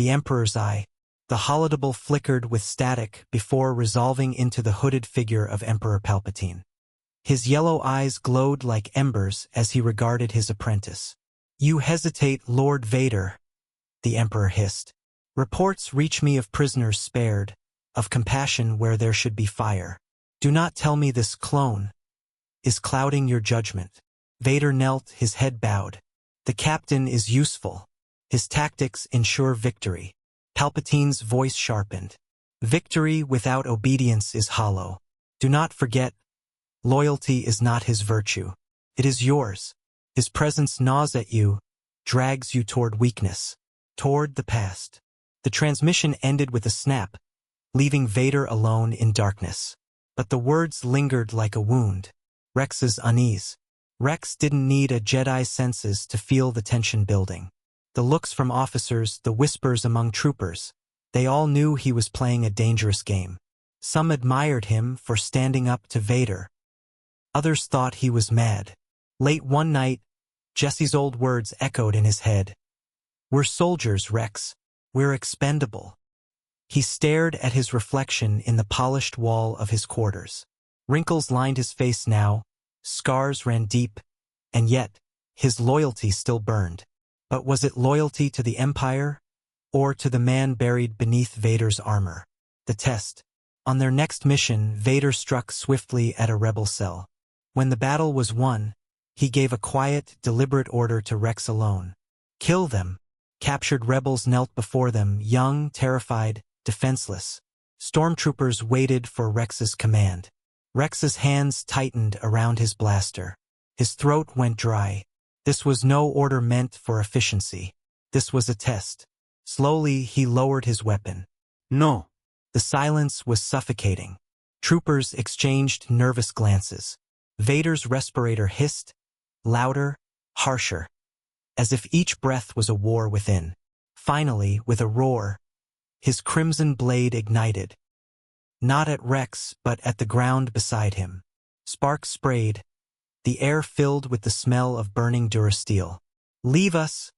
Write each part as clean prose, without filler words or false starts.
the Emperor's eye. The holodeble flickered with static before resolving into the hooded figure of Emperor Palpatine. His yellow eyes glowed like embers as he regarded his apprentice. "You hesitate, Lord Vader," the Emperor hissed. "Reports reach me of prisoners spared, of compassion where there should be fire. Do not tell me this clone is clouding your judgment." Vader knelt, his head bowed. "The captain is useful. His tactics ensure victory." Palpatine's voice sharpened. "Victory without obedience is hollow. Do not forget, loyalty is not his virtue. It is yours. His presence gnaws at you, drags you toward weakness, toward the past." The transmission ended with a snap, leaving Vader alone in darkness. But the words lingered like a wound. Rex's unease. Rex didn't need a Jedi's senses to feel the tension building. The looks from officers, the whispers among troopers, they all knew he was playing a dangerous game. Some admired him for standing up to Vader. Others thought he was mad. Late one night, Jesse's old words echoed in his head. "We're soldiers, Rex. We're expendable." He stared at his reflection in the polished wall of his quarters. Wrinkles lined his face now, scars ran deep, and yet, his loyalty still burned. But was it loyalty to the Empire, or to the man buried beneath Vader's armor? The test. On their next mission, Vader struck swiftly at a rebel cell. When the battle was won, he gave a quiet, deliberate order to Rex alone. "Kill them." Captured rebels knelt before them, young, terrified, defenseless. Stormtroopers waited for Rex's command. Rex's hands tightened around his blaster. His throat went dry. This was no order meant for efficiency. This was a test. Slowly, he lowered his weapon. "No." The silence was suffocating. Troopers exchanged nervous glances. Vader's respirator hissed, louder, harsher, as if each breath was a war within. Finally, with a roar, his crimson blade ignited. Not at Rex, but at the ground beside him. Sparks sprayed, the air filled with the smell of burning durasteel. "Leave us,"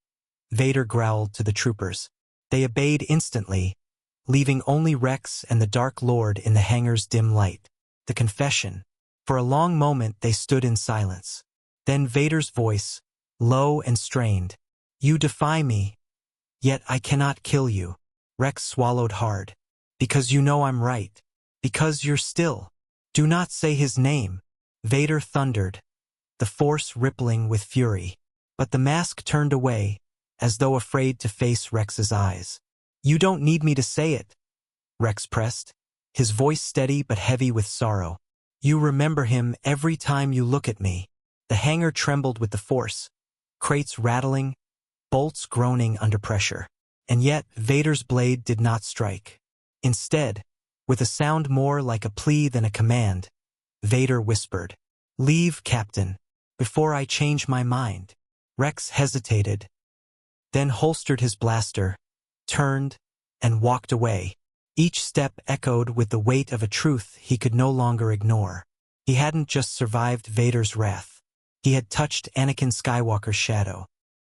Vader growled to the troopers. They obeyed instantly, leaving only Rex and the Dark Lord in the hangar's dim light. The confession. For a long moment they stood in silence. Then Vader's voice, low and strained. "You defy me, yet I cannot kill you." Rex swallowed hard. "Because you know I'm right. Because you're still." "Do not say his name," Vader thundered, the Force rippling with fury. But the mask turned away, as though afraid to face Rex's eyes. "You don't need me to say it," Rex pressed, his voice steady but heavy with sorrow. "You remember him every time you look at me." The hangar trembled with the Force, crates rattling, bolts groaning under pressure. And yet Vader's blade did not strike. Instead, with a sound more like a plea than a command, Vader whispered, "Leave, Captain, before I change my mind." Rex hesitated, then holstered his blaster, turned, and walked away. Each step echoed with the weight of a truth he could no longer ignore. He hadn't just survived Vader's wrath. He had touched Anakin Skywalker's shadow.